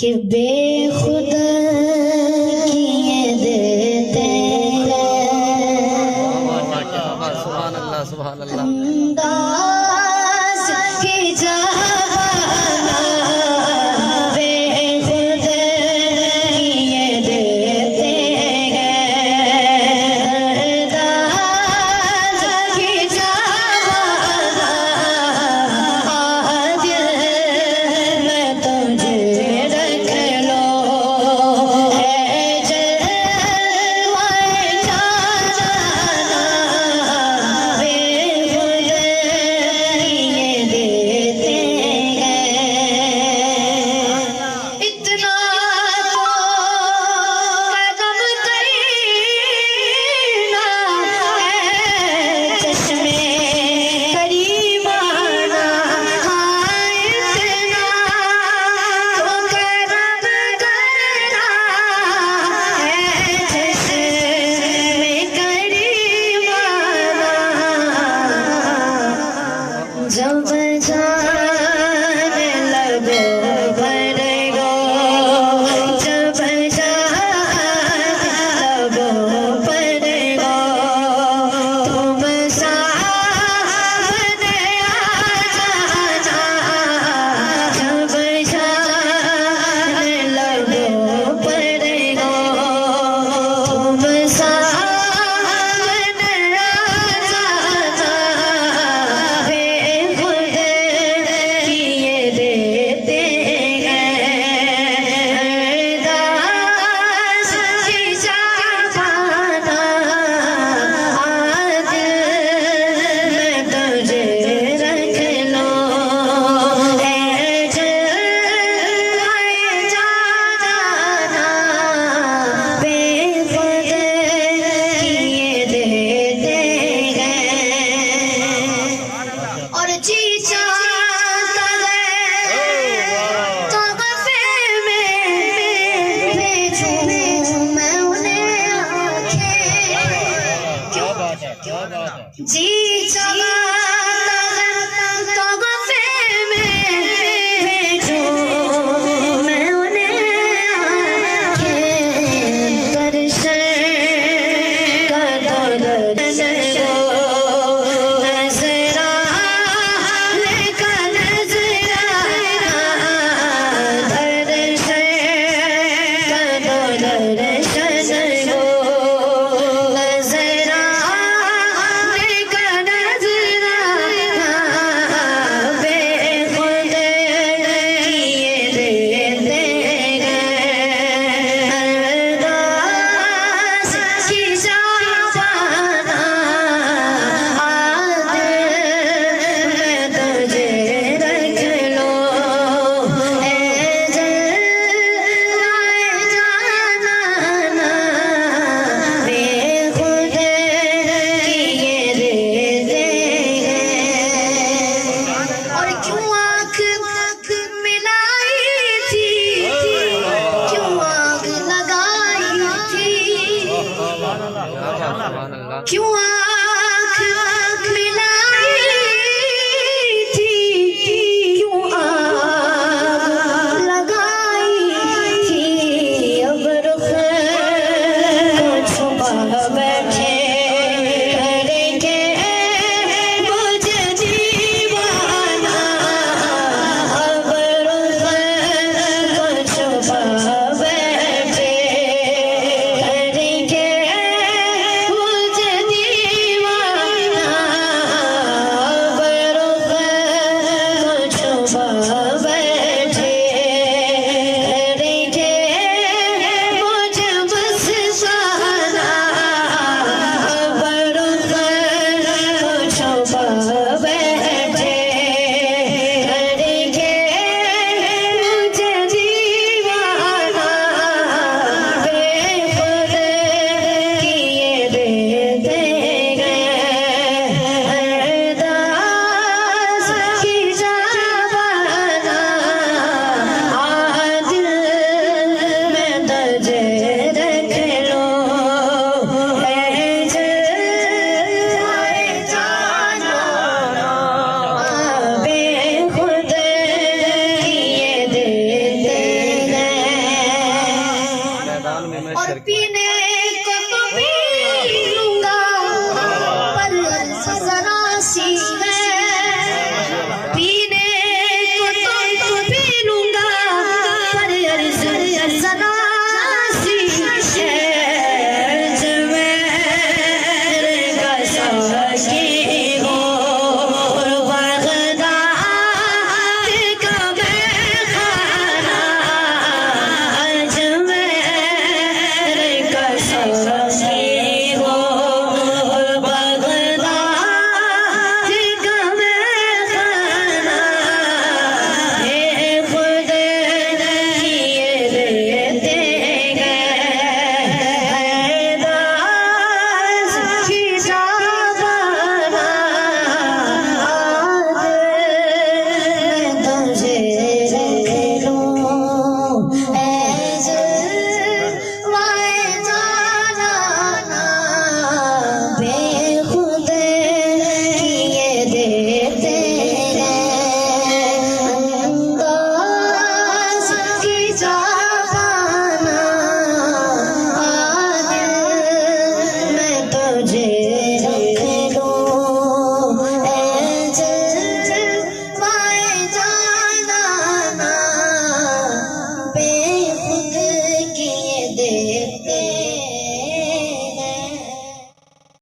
कि बेखुद किए देते अंदाज की जहाना बेखुद किए देते अंदाज की जहाना आज मैं तुझे रख लो है जलवाए जाना बेखुद किए देते इतना तो कदम करना है चश्मे करीमाना इतना तो कदम करना है चश्मे करीमाना जब जाने लगो भरेगो जब जाने लगो भरेगो तुम सामने आ जाना जब जाने लगो भरेगो तुम सामने आ जाना बेखुद किए देते दास की जाना आज मैं तुझे रख लो है जलवाए जाना बेखुद किए देते और जी चाहता है तोहफे में भेजूं मैं उन्हें आंखें जी चाहता है तोहफे में भेजूं मैं उन्हें आंखें दर्शन का दर्शन नजराने का नजराना दर्शन का दर्शन नजराने का नजराना बेखुद किए देते अरदास की जाना आज मैं तुझे रख लो है जलवाए जाना बेखुद किए देते और क्यों आँख मिलाई थी क्यों आग लगाई थी क्यों आँख मिलाई थी क्यों आग लगाई थी अब रुख को छुपा बैठे करेंगे मुझे दीवाना अब रुख को छुपा बैठे करेंगे मुझे दीवाना करके